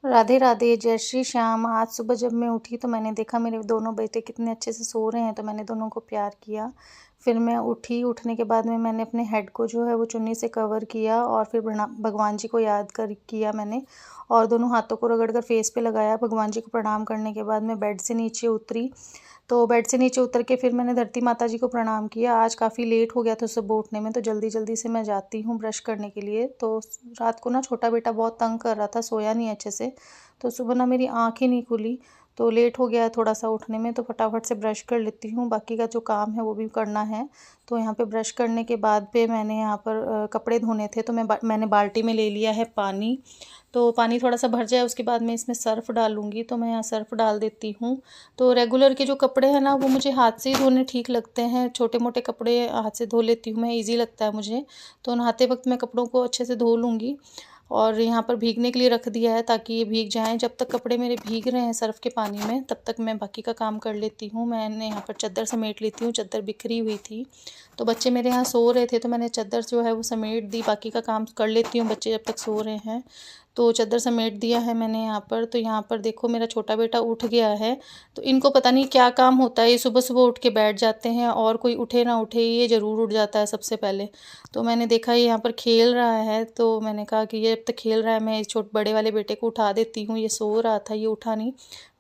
राधे राधे, जय श्री श्याम। आज सुबह जब मैं उठी तो मैंने देखा मेरे दोनों बेटे कितने अच्छे से सो रहे हैं, तो मैंने दोनों को प्यार किया। फिर मैं उठी, उठने के बाद में मैंने अपने हेड को जो है वो चुन्नी से कवर किया और फिर भगवान जी को याद कर किया मैंने, और दोनों हाथों को रगड़ कर फेस पे लगाया। भगवान जी को प्रणाम करने के बाद मैं बेड से नीचे उतरी। तो बेड से नीचे उतर के फिर मैंने धरती माता जी को प्रणाम किया। आज काफ़ी लेट हो गया था सुबह उठने में, तो जल्दी जल्दी से मैं जाती हूँ ब्रश करने के लिए। तो रात को ना छोटा बेटा बहुत तंग कर रहा था, सोया नहीं अच्छे से, तो सुबह ना मेरी आँख ही नहीं खुली। तो लेट हो गया थोड़ा सा उठने में, तो फटाफट से ब्रश कर लेती हूँ, बाकी का जो काम है वो भी करना है। तो यहाँ पे ब्रश करने के बाद पे मैंने यहाँ पर कपड़े धोने थे, तो मैंने बाल्टी में ले लिया है पानी। तो पानी थोड़ा सा भर जाए उसके बाद मैं इसमें सर्फ़ डालूँगी, तो मैं यहाँ सर्फ़ डाल देती हूँ। तो रेगुलर के जो कपड़े हैं ना वो मुझे हाथ से ही धोने ठीक लगते हैं। छोटे-मोटे कपड़े हाथ से धो लेती हूँ मैं, ईज़ी लगता है मुझे। तो नहाते वक़्त मैं कपड़ों को अच्छे से धो लूँगी, और यहाँ पर भीगने के लिए रख दिया है ताकि ये भीग जाएँ। जब तक कपड़े मेरे भीग रहे हैं सर्फ़ के पानी में, तब तक मैं बाकी का काम कर लेती हूँ। मैंने यहाँ पर चद्दर समेट लेती हूँ, चद्दर बिखरी हुई थी। तो बच्चे मेरे यहाँ सो रहे थे, तो मैंने चद्दर जो है वो समेट दी, बाकी का काम कर लेती हूँ बच्चे जब तक सो रहे हैं। तो चद्दर समेट दिया है मैंने यहाँ पर। तो यहाँ पर देखो मेरा छोटा बेटा उठ गया है। तो इनको पता नहीं क्या काम होता है, ये सुबह-सुबह उठ के बैठ जाते हैं, और कोई उठे ना उठे ये ज़रूर उठ जाता है सबसे पहले। तो मैंने देखा ये यहाँ पर खेल रहा है, तो मैंने कहा कि ये जब तक खेल रहा है मैं इस बड़े वाले बेटे को उठा देती हूँ। ये सो रहा था, ये उठा नहीं।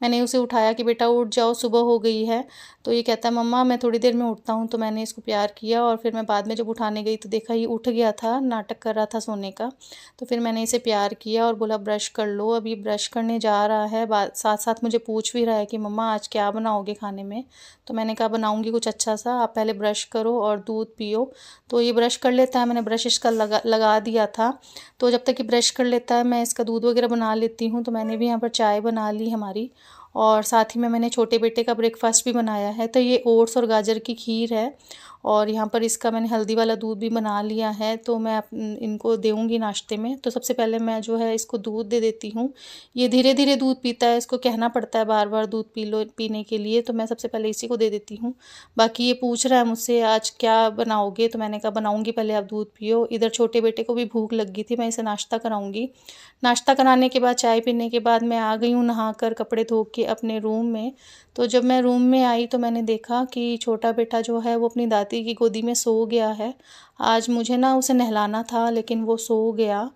मैंने उसे उठाया कि बेटा उठ जाओ, सुबह हो गई है। तो ये कहता है मम्मा मैं थोड़ी देर में उठता हूँ। तो मैंने इसको प्यार किया, और फिर मैं बाद में जब उठाने गई तो देखा ये उठ गया था, नाटक कर रहा था सोने का। तो फिर मैंने इसे प्यार किया और बोला ब्रश कर लो। अब ये ब्रश करने जा रहा है, साथ-साथ मुझे पूछ भी रहा है कि मम्मा आज क्या बनाओगे खाने में? तो मैंने कहा बनाऊँगी कुछ अच्छा सा, आप पहले ब्रश करो और दूध पियो। तो ये ब्रश कर लेता है, मैंने ब्रश इसका लगा दिया था। तो जब तक ये ब्रश कर लेता है मैं इसका दूध वगैरह बना लेती हूँ। तो मैंने भी यहाँ पर चाय बना ली हमारी, और साथ ही में मैंने छोटे बेटे का ब्रेकफ़ास्ट भी बनाया है। तो ये ओट्स और गाजर की खीर है, और यहाँ पर इसका मैंने हल्दी वाला दूध भी बना लिया है, तो मैं इनको देऊँगी नाश्ते में। तो सबसे पहले मैं जो है इसको दूध दे देती हूँ। ये धीरे-धीरे दूध पीता है, इसको कहना पड़ता है बार-बार दूध पी लो पीने के लिए, तो मैं सबसे पहले इसी को दे देती हूँ। बाकी ये पूछ रहा है मुझसे आज क्या बनाओगे? तो मैंने कहा बनाऊँगी, पहले आप दूध पियो। इधर छोटे बेटे को भी भूख लग गई थी, मैं इसे नाश्ता कराऊँगी। नाश्ता कराने के बाद, चाय पीने के बाद मैं आ गई हूँ नहाकर, कपड़े धो के अपने रूम में। तो जब मैं रूम में आई तो मैंने देखा कि छोटा बेटा जो है वो अपनी दादी की गोदी में सो गया है। आज मुझे ना उसे नहलाना था, लेकिन वो सो गया,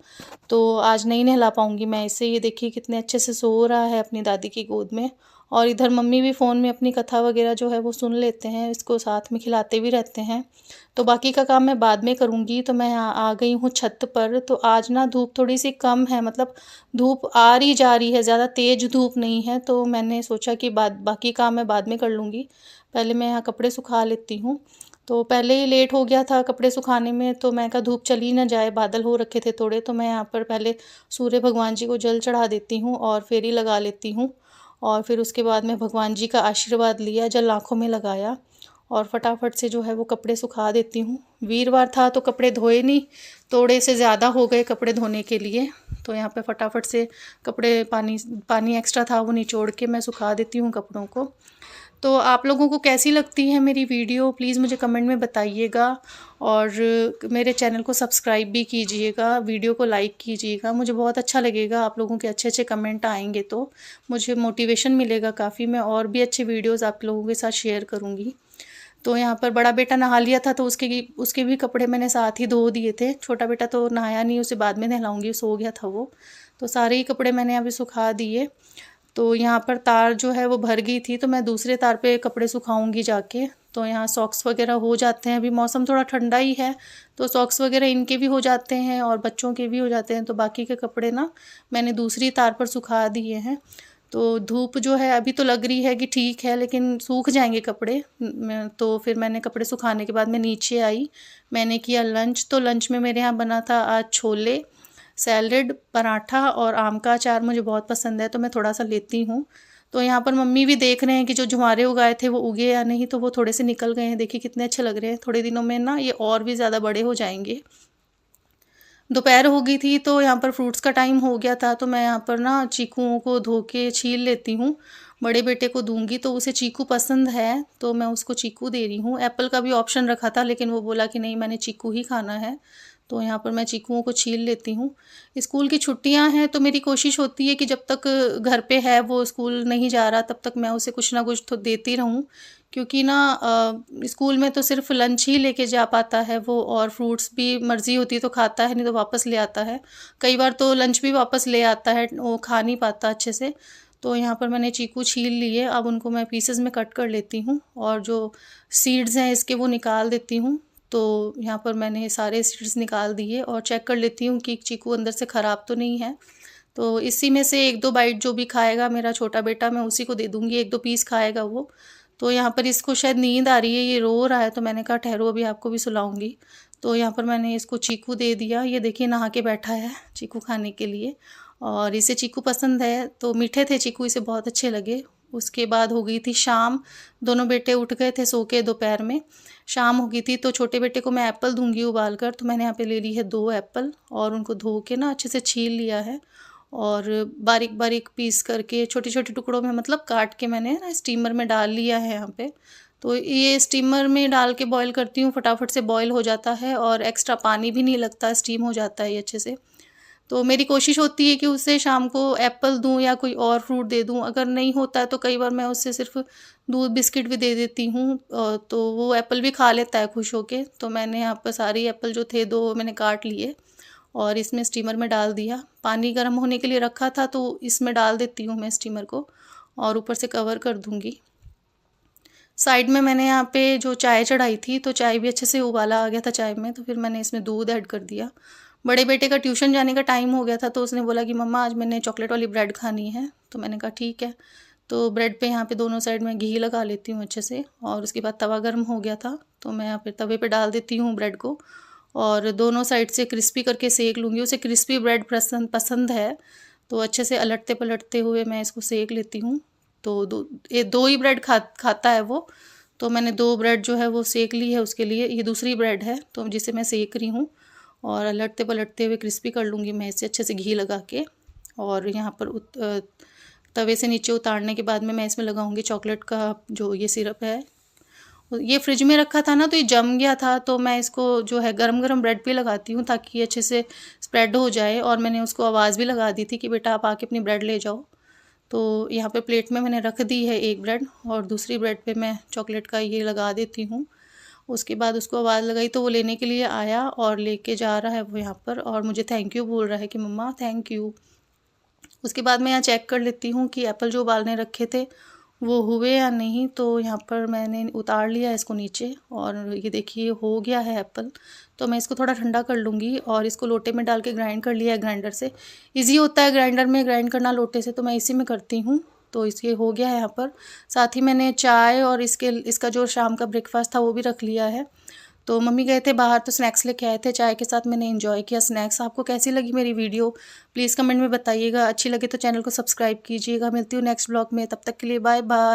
तो आज नहीं नहला पाऊँगी मैं इसे। ये देखिए कितने अच्छे से सो रहा है अपनी दादी की गोद में। और इधर मम्मी भी फ़ोन में अपनी कथा वगैरह जो है वो सुन लेते हैं, इसको साथ में खिलाते भी रहते हैं। तो बाकी का काम मैं बाद में करूँगी। तो मैं आ गई हूँ छत पर। तो आज ना धूप थोड़ी-सी कम है, मतलब धूप आ रही जा रही है, ज़्यादा तेज़ धूप नहीं है। तो मैंने सोचा कि बाकी काम मैं बाद में कर लूँगी। पहले मैं यहाँ कपड़े सुखा लेती हूँ। तो पहले ही लेट हो गया था कपड़े सुखाने में, तो मैं कहा धूप चली ना जाए, बादल हो रखे थे थोड़े। तो मैं यहाँ पर पहले सूर्य भगवान जी को जल चढ़ा देती हूँ और फेरी लगा लेती हूँ, और फिर उसके बाद मैं भगवान जी का आशीर्वाद लिया, जल आँखों में लगाया, और फटाफट से जो है वो कपड़े सुखा देती हूँ। वीरवार था तो कपड़े धोए नहीं, थोड़े से ज़्यादा हो गए कपड़े धोने के लिए। तो यहाँ पे फटाफट से कपड़े, पानी एक्स्ट्रा था वो निचोड़ के मैं सुखा देती हूँ कपड़ों को। तो आप लोगों को कैसी लगती है मेरी वीडियो, प्लीज़ मुझे कमेंट में बताइएगा, और मेरे चैनल को सब्सक्राइब भी कीजिएगा, वीडियो को लाइक कीजिएगा। मुझे बहुत अच्छा लगेगा, आप लोगों के अच्छे-अच्छे कमेंट आएँगे तो मुझे मोटिवेशन मिलेगा काफ़ी। मैं और भी अच्छे वीडियोज़ आप लोगों के साथ शेयर करूँगी। तो यहाँ पर बड़ा बेटा नहा लिया था, तो उसके भी कपड़े मैंने साथ ही धो दिए थे। छोटा बेटा तो नहाया नहीं, उसे बाद में नहलाऊँगी, सो गया था वो। तो सारे ही कपड़े मैंने अभी सुखा दिए। तो यहाँ पर तार जो है वो भर गई थी, तो मैं दूसरे तार पे कपड़े सुखाऊँगी जाके। तो यहाँ सॉक्स वगैरह हो जाते हैं, अभी मौसम थोड़ा ठंडा ही है, तो सॉक्स वगैरह इनके भी हो जाते हैं और बच्चों के भी हो जाते हैं। तो बाकी के कपड़े ना मैंने दूसरी तार पर सुखा दिए हैं। तो धूप जो है अभी तो लग रही है कि ठीक है, लेकिन सूख जाएंगे कपड़े। तो फिर मैंने कपड़े सुखाने के बाद मैं नीचे आई, मैंने किया लंच। तो लंच में मेरे यहाँ बना था आज छोले, सैलड, पराठा और आम का अचार मुझे बहुत पसंद है, तो मैं थोड़ा सा लेती हूँ। तो यहाँ पर मम्मी भी देख रहे हैं कि जो जुमारे उगाए थे वो उगे या नहीं, तो वो थोड़े से निकल गए हैं। देखिए कितने अच्छे लग रहे हैं, थोड़े दिनों में ना ये और भी ज़्यादा बड़े हो जाएंगे। दोपहर हो गई थी, तो यहाँ पर फ्रूट्स का टाइम हो गया था, तो मैं यहाँ पर ना चीकुओं को धो के छील लेती हूँ। बड़े बेटे को दूंगी, तो उसे चीकू पसंद है, तो मैं उसको चीकू दे रही हूँ। एप्पल का भी ऑप्शन रखा था, लेकिन वो बोला कि नहीं मैंने चीकू ही खाना है। तो यहाँ पर मैं चीकुओं को छील लेती हूँ। स्कूल की छुट्टियाँ हैं तो मेरी कोशिश होती है कि जब तक घर पे है, वो स्कूल नहीं जा रहा, तब तक मैं उसे कुछ ना कुछ तो देती रहूँ। क्योंकि ना स्कूल में तो सिर्फ़ लंच ही लेके जा पाता है वो, और फ्रूट्स भी मर्ज़ी होती है तो खाता है, नहीं तो वापस ले आता है। कई बार तो लंच भी वापस ले आता है, वो खा नहीं पाता अच्छे से। तो यहाँ पर मैंने चीकू छील लिए, अब उनको मैं पीसेज़ में कट कर लेती हूँ और जो सीड्स हैं इसके वो निकाल देती हूँ। तो यहाँ पर मैंने सारे सीड्स निकाल दिए और चेक कर लेती हूँ कि चीकू अंदर से ख़राब तो नहीं है। तो इसी में से 1-2 बाइट जो भी खाएगा मेरा छोटा बेटा, मैं उसी को दे दूँगी, 1-2 पीस खाएगा वो। तो यहाँ पर इसको शायद नींद आ रही है, ये रो रहा है, तो मैंने कहा ठहरो अभी आपको भी सुलाऊँगी। तो यहाँ पर मैंने इसको चीकू दे दिया, ये देखिए नहा के बैठा है चीकू खाने के लिए, और इसे चीकू पसंद है, तो मीठे थे चीकू, इसे बहुत अच्छे लगे। उसके बाद हो गई थी शाम, दोनों बेटे उठ गए थे सो के दोपहर में। शाम हो गई थी तो छोटे बेटे को मैं एप्पल दूँगी उबाल कर, तो मैंने यहाँ पे ले ली है 2 एप्पल और उनको धो के ना अच्छे से छील लिया है और बारीक-बारीक पीस करके छोटे-छोटे टुकड़ों में, मतलब काट के मैंने ना स्टीमर में डाल लिया है यहाँ पे। तो ये स्टीमर में डाल के बॉयल करती हूँ, फटाफट से बॉयल हो जाता है और एक्स्ट्रा पानी भी नहीं लगता, स्टीम हो जाता है ये अच्छे से। तो मेरी कोशिश होती है कि उसे शाम को एप्पल दूँ या कोई और फ्रूट दे दूँ, अगर नहीं होता है तो कई बार मैं उसे सिर्फ़ दूध बिस्किट भी दे देती हूँ, तो वो एप्पल भी खा लेता है खुश होके। तो मैंने यहाँ पर सारे एप्पल जो थे 2 मैंने काट लिए और इसमें स्टीमर में डाल दिया। पानी गर्म होने के लिए रखा था तो इसमें डाल देती हूँ मैं स्टीमर को और ऊपर से कवर कर दूँगी। साइड में मैंने यहाँ पे जो चाय चढ़ाई थी, तो चाय भी अच्छे से उबाला आ गया था चाय में, तो फिर मैंने इसमें दूध ऐड कर दिया। बड़े बेटे का ट्यूशन जाने का टाइम हो गया था, तो उसने बोला कि मम्मा आज मैंने चॉकलेट वाली ब्रेड खानी है, तो मैंने कहा ठीक है। तो ब्रेड पे यहाँ पे दोनों साइड में घी लगा लेती हूँ अच्छे से, और उसके बाद तवा गर्म हो गया था, तो मैं यहाँ पे तवे पे डाल देती हूँ ब्रेड को और दोनों साइड से क्रिस्पी करके सेक लूँगी। उसे क्रिस्पी ब्रेड पसंद है, तो अच्छे से अलटते-पलटते हुए मैं इसको सेक लेती हूँ। तो 2 ही ब्रेड खाता है वो, तो मैंने 2 ब्रेड जो है वो सेक ली है उसके लिए। ये दूसरी ब्रेड है तो जिसे मैं सेक रही हूँ और अलटते-पलटते हुए क्रिस्पी कर लूँगी मैं इसे अच्छे से घी लगा के। और यहाँ पर तवे से नीचे उतारने के बाद में मैं इसमें लगाऊँगी चॉकलेट का जो ये सिरप है। ये फ्रिज में रखा था ना तो ये जम गया था, तो मैं इसको जो है गरम-गरम ब्रेड पे लगाती हूँ ताकि ये अच्छे से स्प्रेड हो जाए, और मैंने उसको आवाज़ भी लगा दी थी कि बेटा आप आके अपनी ब्रेड ले जाओ। तो यहाँ पे प्लेट में मैंने रख दी है एक ब्रेड और दूसरी ब्रेड पे मैं चॉकलेट का ये लगा देती हूँ। उसके बाद उसको आवाज़ लगाई तो वो लेने के लिए आया और लेके जा रहा है वो यहाँ पर, और मुझे थैंक यू बोल रहा है कि मम्मा थैंक यू। उसके बाद मैं यहाँ चेक कर लेती हूँ कि एप्पल जो उबालने रखे थे वो हुए या नहीं, तो यहाँ पर मैंने उतार लिया इसको नीचे और ये देखिए हो गया है एप्पल। तो मैं इसको थोड़ा ठंडा कर लूँगी और इसको लोटे में डाल के ग्राइंड कर लिया है ग्राइंडर से। ईज़ी होता है ग्राइंडर में ग्राइंड करना लोटे से, तो मैं इसी में करती हूँ। तो इसलिए हो गया है यहाँ पर। साथ ही मैंने चाय और इसका जो शाम का ब्रेकफास्ट था वो भी रख लिया है। तो मम्मी गए थे बाहर तो स्नैक्स लेके आए थे, चाय के साथ मैंने एंजॉय किया स्नैक्स। आपको कैसी लगी मेरी वीडियो प्लीज़ कमेंट में बताइएगा, अच्छी लगे तो चैनल को सब्सक्राइब कीजिएगा। मिलती हूँ नेक्स्ट ब्लॉग में, तब तक के लिए बाय बाय।